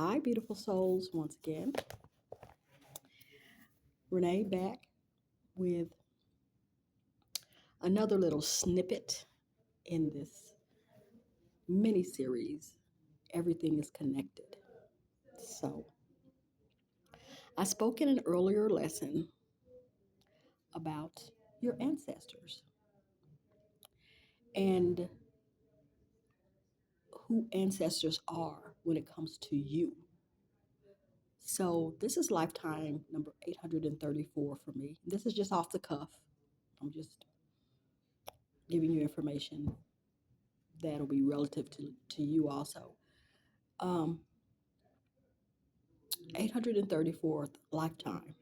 Hi, beautiful souls, once again. Renee back with another little snippet in this mini series. Everything is connected. So, I spoke in an earlier lesson about your ancestors and who ancestors are when it comes to you. So, this is lifetime number 834 for me. This is just off the cuff. I'm just giving you information that'll be relative to you also. Um, 834th lifetime.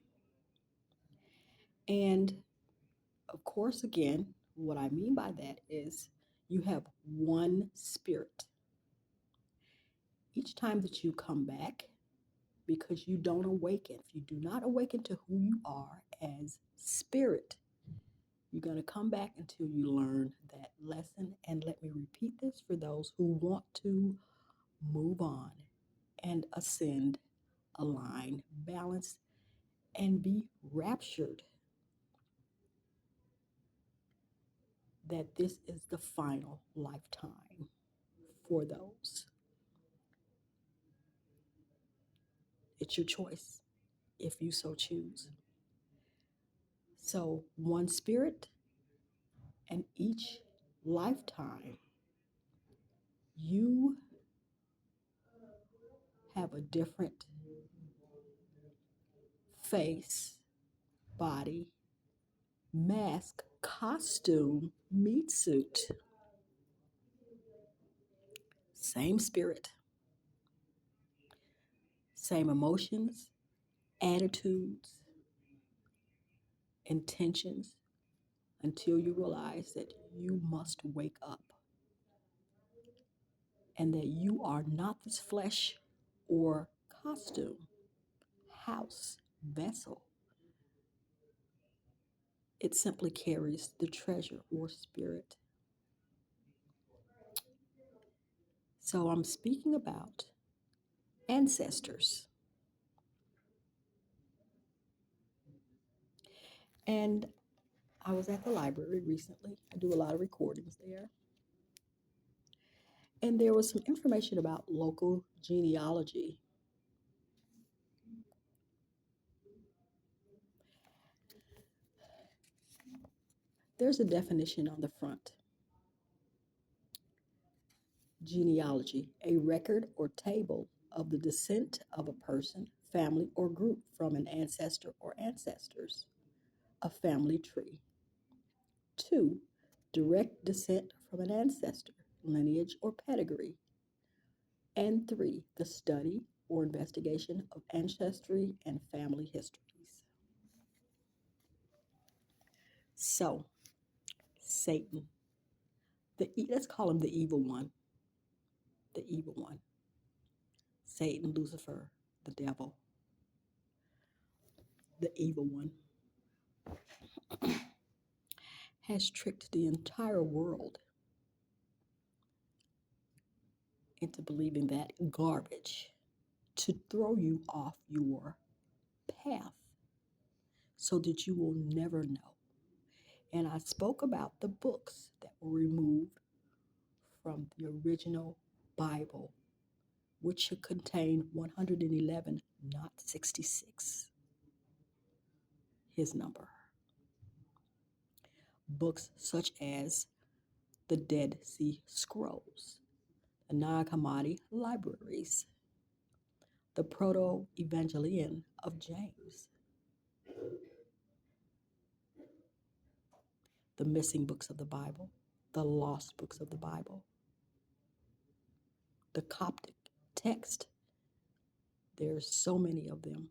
And of course, again, what I mean by that is you have one spirit. Each time that you come back, because you don't awaken, if you do not awaken to who you are as spirit, you're going to come back until you learn that lesson. And let me repeat this for those who want to move on and ascend, align, balance, and be raptured, that this is the final lifetime for those. It's your choice if you so choose. So, one spirit, and each lifetime, you have a different face, body, mask, costume, meat suit. Same spirit, same emotions, attitudes, intentions, until you realize that you must wake up and that you are not this flesh or costume, house, vessel. It simply carries the treasure or spirit. So I'm speaking about ancestors. And I was at the library recently. I do a lot of recordings there. And there was some information about local genealogy. There's a definition on the front. Genealogy, a record or table of the descent of a person, family, or group from an ancestor or ancestors, a family tree. 2, direct descent from an ancestor, lineage, or pedigree. And 3, the study or investigation of ancestry and family histories. So, Satan, let's call him the evil one. The evil one. Satan, Lucifer, the devil, the evil one, has tricked the entire world into believing that garbage to throw you off your path so that you will never know. And I spoke about the books that were removed from the original Bible, which should contain 111, not 66, his number. Books such as the Dead Sea Scrolls, the Nag Hammadi libraries, the Proto-Evangelion of James, the missing books of the Bible, the lost books of the Bible, the Coptic text. There's so many of them.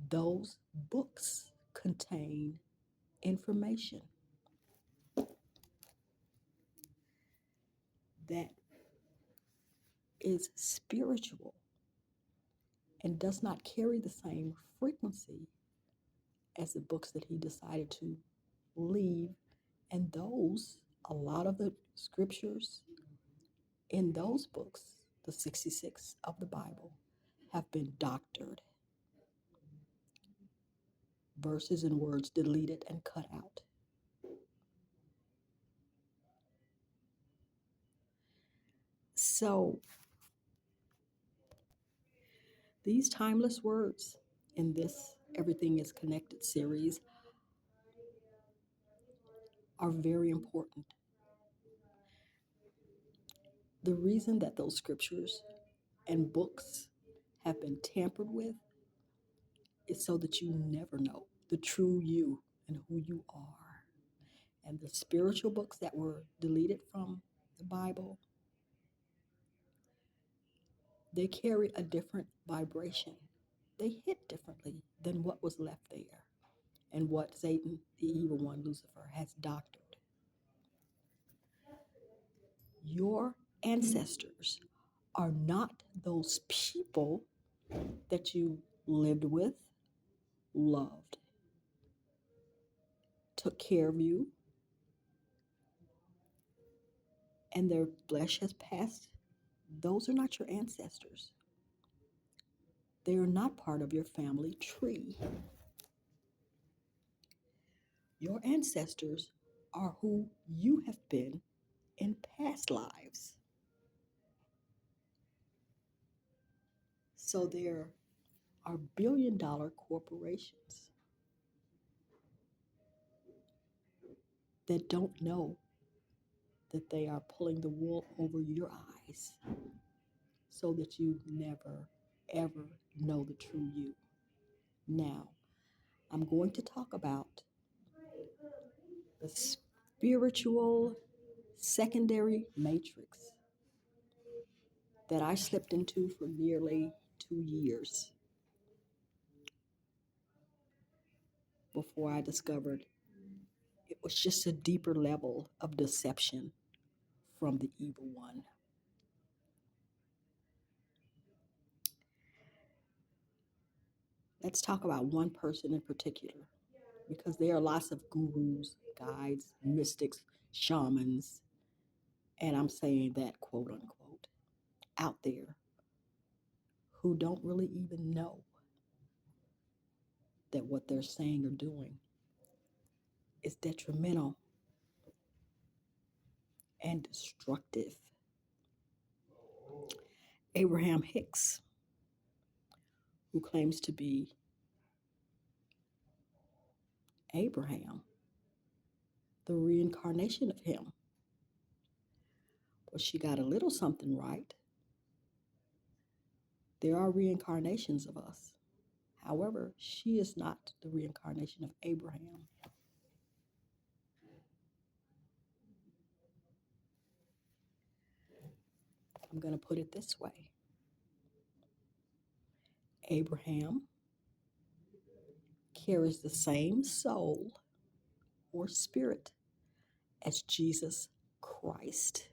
Those books contain information that is spiritual and does not carry the same frequency as the books that he decided to leave. And a lot of the scriptures in those books, the 66 of the Bible, have been doctored, verses and words deleted and cut out. So these timeless words in this Everything is Connected series are very important. The reason that those scriptures and books have been tampered with is so that you never know the true you and who you are. And the spiritual books that were deleted from the Bible, they carry a different vibration. They hit differently than what was left there and what Satan, the evil one, Lucifer, has doctored. Your ancestors are not those people that you lived with, loved, took care of you, and their flesh has passed. Those are not your ancestors. They are not part of your family tree. Your ancestors are who you have been in past lives. So there are billion-dollar corporations that don't know that they are pulling the wool over your eyes so that you never, ever know the true you. Now, I'm going to talk about the spiritual secondary matrix that I slipped into for nearly 2 years before I discovered it was just a deeper level of deception from the evil one. Let's talk about one person in particular, because there are lots of gurus, guides, mystics, shamans, and I'm saying that quote unquote, out there who don't really even know that what they're saying or doing is detrimental and destructive. Abraham Hicks, who claims to be Abraham, the reincarnation of him. Well, she got a little something right. There are reincarnations of us. However, she is not the reincarnation of Abraham. I'm going to put it this way. Abraham carries the same soul or spirit as Jesus Christ.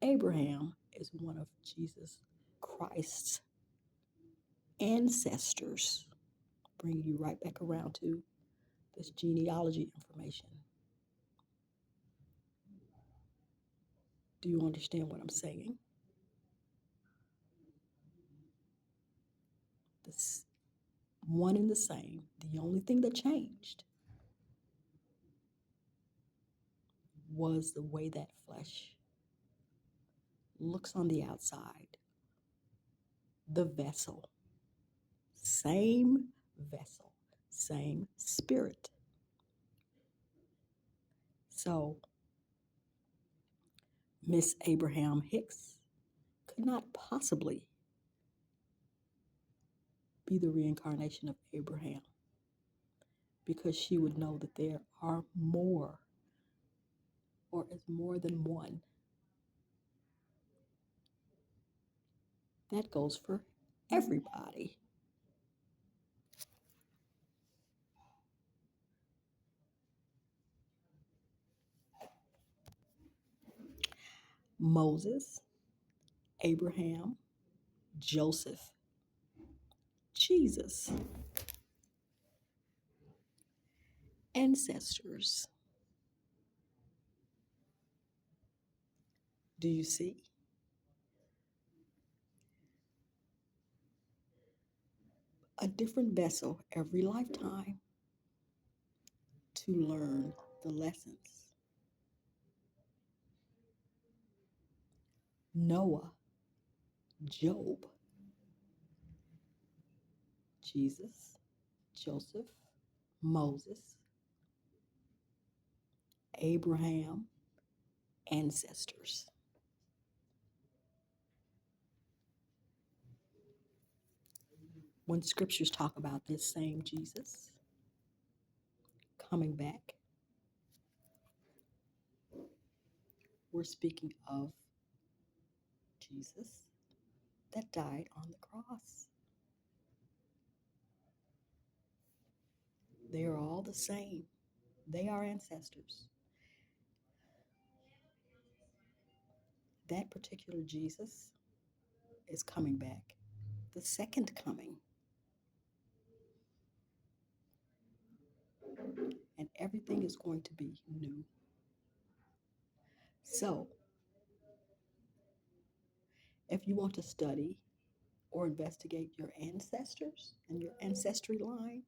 Abraham is one of Jesus Christ's ancestors, bringing you right back around to this genealogy information. Do you understand what I'm saying? This one and the same. The only thing that changed was the way that flesh looks on the outside. The vessel. Same vessel, same spirit. So, Miss Abraham Hicks could not possibly be the reincarnation of Abraham, because she would know that there are more, or is more than one. That goes for everybody. Moses, Abraham, Joseph, Jesus, ancestors. Do you see? a different vessel every lifetime to learn the lessons. Noah, Job, Jesus, Joseph, Moses, Abraham, ancestors. When scriptures talk about this same Jesus coming back, we're speaking of Jesus that died on the cross. They are all the same. They are ancestors. That particular Jesus is coming back, the second coming. And everything is going to be new. So, if you want to study or investigate your ancestors and your ancestry line,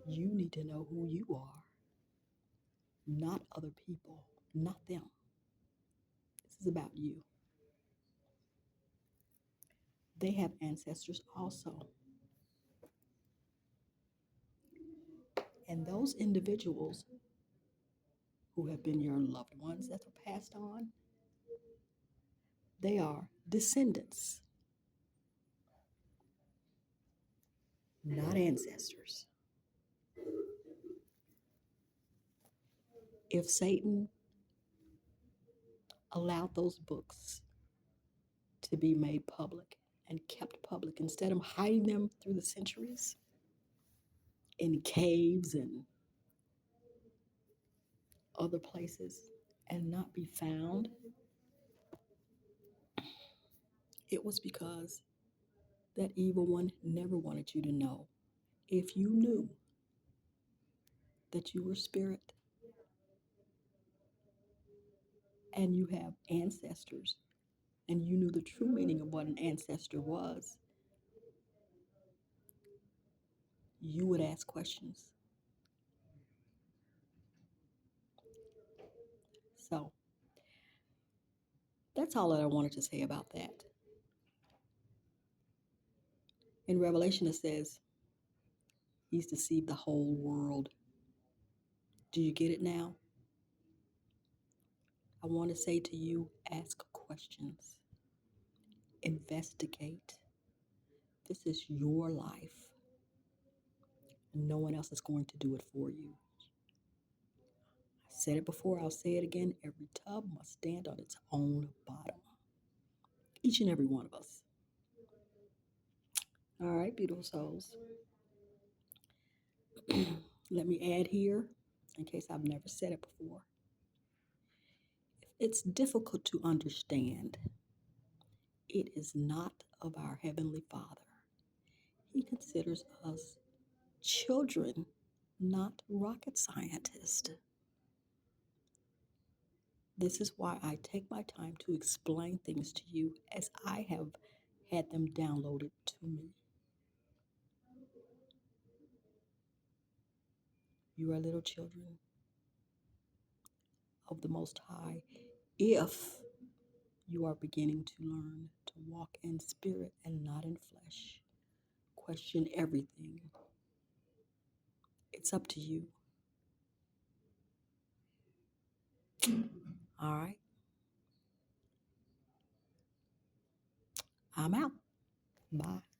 you need to know who you are, not other people, not them. This is about you. They have ancestors also. And those individuals who have been your loved ones that are passed on, they are descendants, not ancestors. If Satan allowed those books to be made public and kept public instead of hiding them through the centuries in caves and other places and not be found, it was because that evil one never wanted you to know. If you knew that you were spirit and you have ancestors and you knew the true meaning of what an ancestor was, you would ask questions. So that's all that I wanted to say about that. In Revelation, it says he's deceived the whole world. Do you get it now? I want to say to you, ask questions, investigate. This is your life. No one else is going to do it for you. I said it before, I'll say it again. Every tub must stand on its own bottom. Each and every one of us. All right, beautiful souls. Let me add here, in case I've never said it before. It's difficult to understand. It is not of our Heavenly Father. He considers us children, not rocket scientists. This is why I take my time to explain things to you as I have had them downloaded to me. You are little children of the Most High if you are beginning to learn to walk in spirit and not in flesh. Question everything. It's up to you. All right. I'm out. Bye.